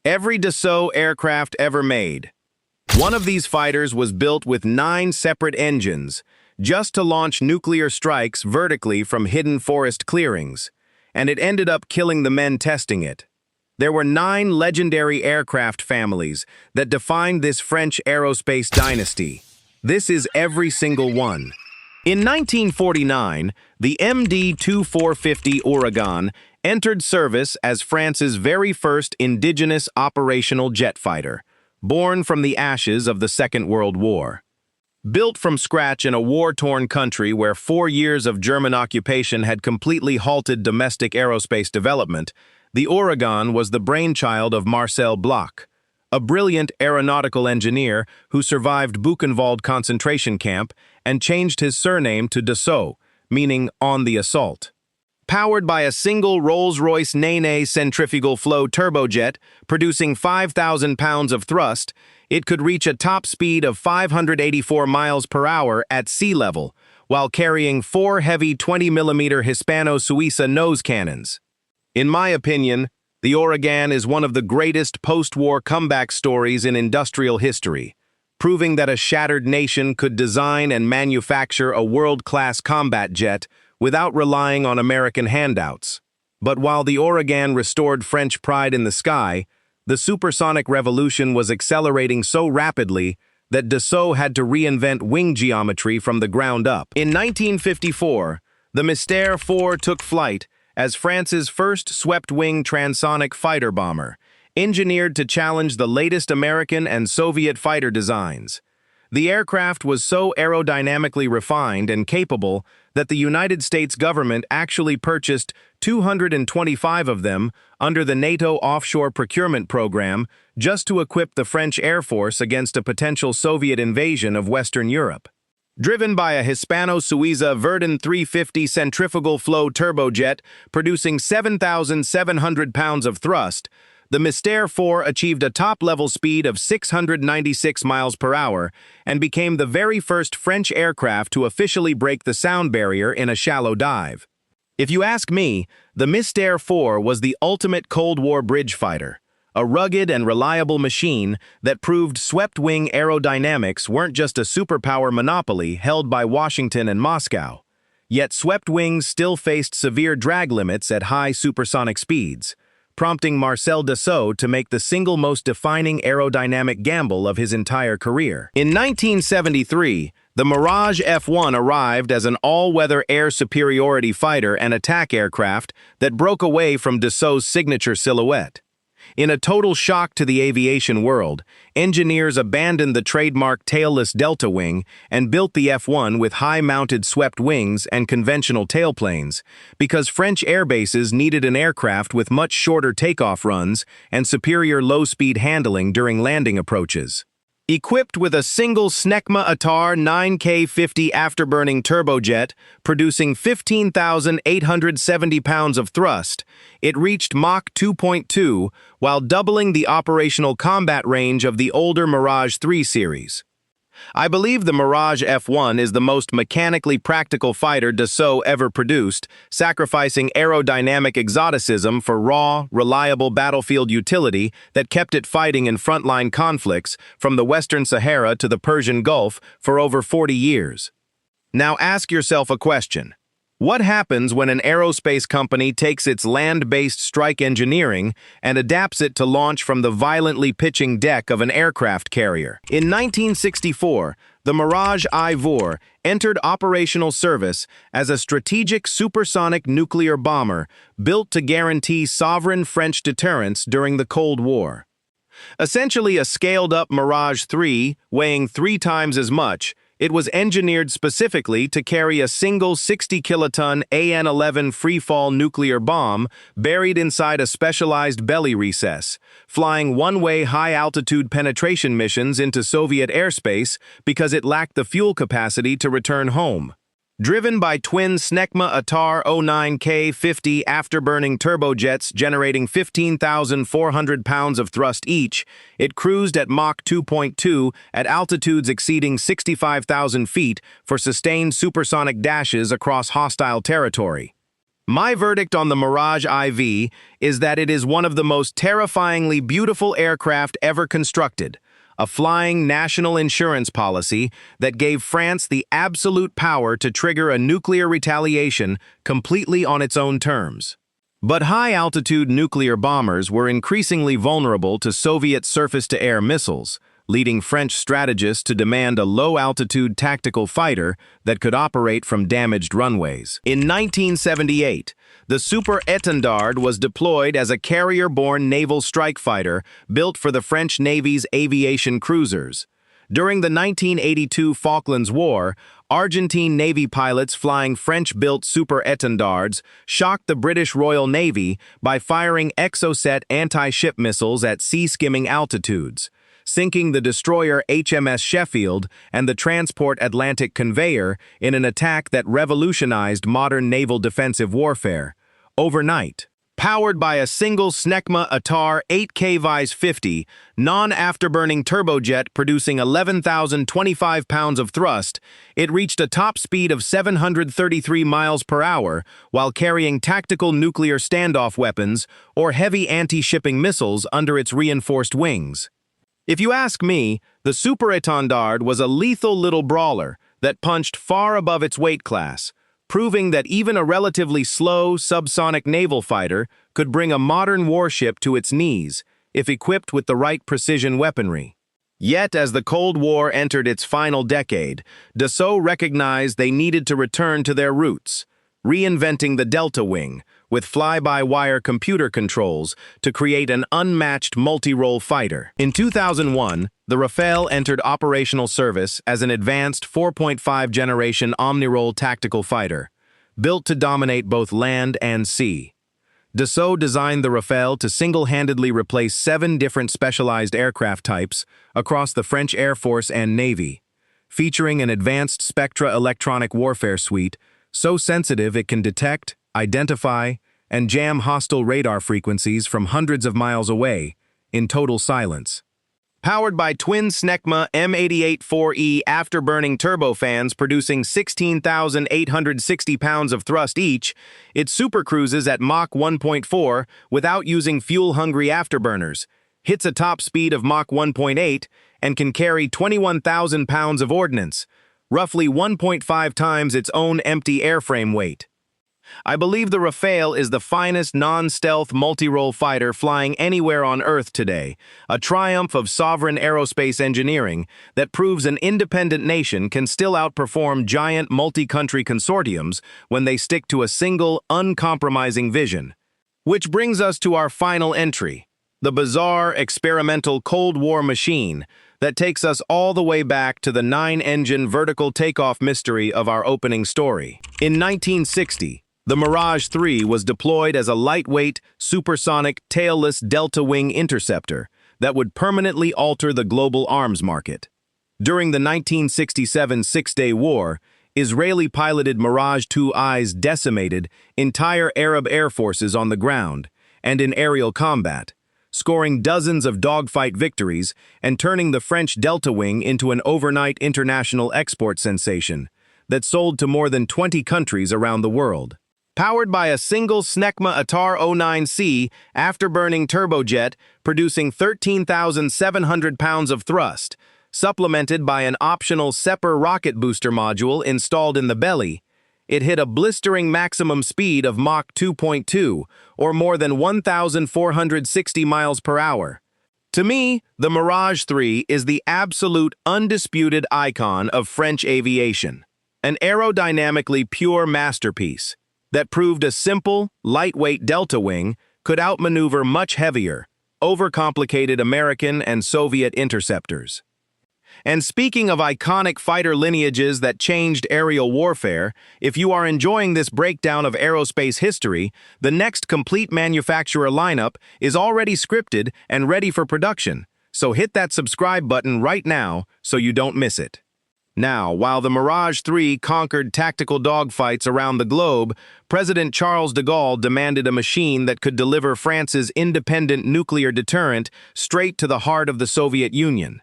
Every Dassault aircraft ever made. One of these fighters was built with 9 separate engines, just to launch nuclear strikes vertically from hidden forest clearings, and it ended up killing the men testing it. There were 9 legendary aircraft families that defined this French aerospace dynasty. This is every single one. In 1949, the MD.450 Ouragan entered service as France's very first indigenous operational jet fighter, born from the ashes of the Second World War. Built from scratch in a war-torn country where 4 years of German occupation had completely halted domestic aerospace development, the Ouragan was the brainchild of Marcel, a brilliant aeronautical engineer who survived Buchenwald concentration camp and changed his surname to Dassault, meaning on the assault. Powered by a single Rolls-Royce Nene centrifugal flow turbojet, producing 5,000 pounds of thrust, it could reach a top speed of 584 miles per hour at sea level, while carrying 4 heavy 20mm Hispano-Suiza nose cannons. In my opinion, the Ouragan is one of the greatest post-war comeback stories in industrial history, proving that a shattered nation could design and manufacture a world-class combat jet without relying on American handouts. But while the Ouragan restored French pride in the sky, the supersonic revolution was accelerating so rapidly that Dassault had to reinvent wing geometry from the ground up. In 1954, the Mystère IV took flight as France's first swept-wing transonic fighter bomber, engineered to challenge the latest American and Soviet fighter designs. The aircraft was so aerodynamically refined and capable that the United States government actually purchased 225 of them under the NATO offshore procurement program just to equip the French Air Force against a potential Soviet invasion of Western Europe. Driven by a Hispano-Suiza Verdun 350 centrifugal flow turbojet producing 7,700 pounds of thrust, the Mystère IV achieved a top-level speed of 696 miles per hour and became the very first French aircraft to officially break the sound barrier in a shallow dive. If you ask me, the Mystère IV was the ultimate Cold War bridge fighter, a rugged and reliable machine that proved swept-wing aerodynamics weren't just a superpower monopoly held by Washington and Moscow. Yet swept wings still faced severe drag limits at high supersonic speeds, prompting Marcel Dassault to make the single most defining aerodynamic gamble of his entire career. In 1973, the Mirage F1 arrived as an all-weather air superiority fighter and attack aircraft that broke away from Dassault's signature silhouette. In a total shock to the aviation world, engineers abandoned the trademark tailless delta wing and built the F1 with high-mounted swept wings and conventional tailplanes, because French airbases needed an aircraft with much shorter takeoff runs and superior low-speed handling during landing approaches. Equipped with a single Snecma Atar 9K50 afterburning turbojet, producing 15,870 pounds of thrust, it reached Mach 2.2 while doubling the operational combat range of the older Mirage III series. I believe the Mirage F1 is the most mechanically practical fighter Dassault ever produced, sacrificing aerodynamic exoticism for raw, reliable battlefield utility that kept it fighting in frontline conflicts from the Western Sahara to the Persian Gulf for over 40 years. Now ask yourself a question. What happens when an aerospace company takes its land-based strike engineering and adapts it to launch from the violently pitching deck of an aircraft carrier? In 1964, the Mirage IV entered operational service as a strategic supersonic nuclear bomber built to guarantee sovereign French deterrence during the Cold War. Essentially a scaled-up Mirage III, weighing 3 times as much, it was engineered specifically to carry a single 60-kiloton AN-11 freefall nuclear bomb buried inside a specialized belly recess, flying one-way high-altitude penetration missions into Soviet airspace because it lacked the fuel capacity to return home. Driven by twin Snecma Atar 09K50 afterburning turbojets generating 15,400 pounds of thrust each, it cruised at Mach 2.2 at altitudes exceeding 65,000 feet for sustained supersonic dashes across hostile territory. My verdict on the Mirage IV is that it is one of the most terrifyingly beautiful aircraft ever constructed, a flying national insurance policy that gave France the absolute power to trigger a nuclear retaliation completely on its own terms. But high-altitude nuclear bombers were increasingly vulnerable to Soviet surface-to-air missiles, leading French strategists to demand a low-altitude tactical fighter that could operate from damaged runways. In 1978, the Super Étendard was deployed as a Carrier-Borne naval strike fighter built for the French Navy's aviation cruisers. During the 1982 Falklands War, Argentine Navy pilots flying French-built Super Étendards shocked the British Royal Navy by firing Exocet anti-ship missiles at sea-skimming altitudes, sinking the destroyer HMS Sheffield and the transport Atlantic Conveyor in an attack that revolutionized modern naval defensive warfare. Overnight, powered by a single Snecma ATAR 8K-50 non-afterburning turbojet producing 11,025 pounds of thrust, it reached a top speed of 733 miles per hour while carrying tactical nuclear standoff weapons or heavy anti-shipping missiles under its reinforced wings. If you ask me, the Super Étendard was a lethal little brawler that punched far above its weight class, proving that even a relatively slow, subsonic naval fighter could bring a modern warship to its knees if equipped with the right precision weaponry. Yet, as the Cold War entered its final decade, Dassault recognized they needed to return to their roots, reinventing the Delta Wing with fly-by-wire computer controls to create an unmatched multi-role fighter. In 2001, the Rafale entered operational service as an advanced 4.5-generation Omnirole tactical fighter, built to dominate both land and sea. Dassault designed the Rafale to single-handedly replace 7 different specialized aircraft types across the French Air Force and Navy, featuring an advanced Spectra electronic warfare suite so sensitive it can detect, identify, and jam hostile radar frequencies from hundreds of miles away in total silence. Powered by twin Snecma M88-4E afterburning turbofans producing 16,860 pounds of thrust each, it supercruises at Mach 1.4 without using fuel-hungry afterburners, hits a top speed of Mach 1.8, and can carry 21,000 pounds of ordnance, roughly 1.5 times its own empty airframe weight. I believe the Rafale is the finest non-stealth multi-role fighter flying anywhere on Earth today, a triumph of sovereign aerospace engineering that proves an independent nation can still outperform giant multi-country consortiums when they stick to a single, uncompromising vision. Which brings us to our final entry, the bizarre, experimental Cold War machine that takes us all the way back to the 9-engine vertical takeoff mystery of our opening story. In 1960, the Mirage III was deployed as a lightweight, supersonic, tailless delta-wing interceptor that would permanently alter the global arms market. During the 1967 Six-Day War, Israeli-piloted Mirage IIs decimated entire Arab air forces on the ground and in aerial combat, scoring dozens of dogfight victories and turning the French Delta Wing into an overnight international export sensation that sold to more than 20 countries around the world. Powered by a single Snecma ATAR 09C afterburning turbojet producing 13,700 pounds of thrust, supplemented by an optional Separ rocket booster module installed in the belly, it hit a blistering maximum speed of Mach 2.2, or more than 1,460 miles per hour. To me, the Mirage III is the absolute undisputed icon of French aviation, an aerodynamically pure masterpiece that proved a simple, lightweight delta wing could outmaneuver much heavier, overcomplicated American and Soviet interceptors. And speaking of iconic fighter lineages that changed aerial warfare, if you are enjoying this breakdown of aerospace history, the next complete manufacturer lineup is already scripted and ready for production, so hit that subscribe button right now so you don't miss it. Now, while the Mirage III conquered tactical dogfights around the globe, President Charles de Gaulle demanded a machine that could deliver France's independent nuclear deterrent straight to the heart of the Soviet Union.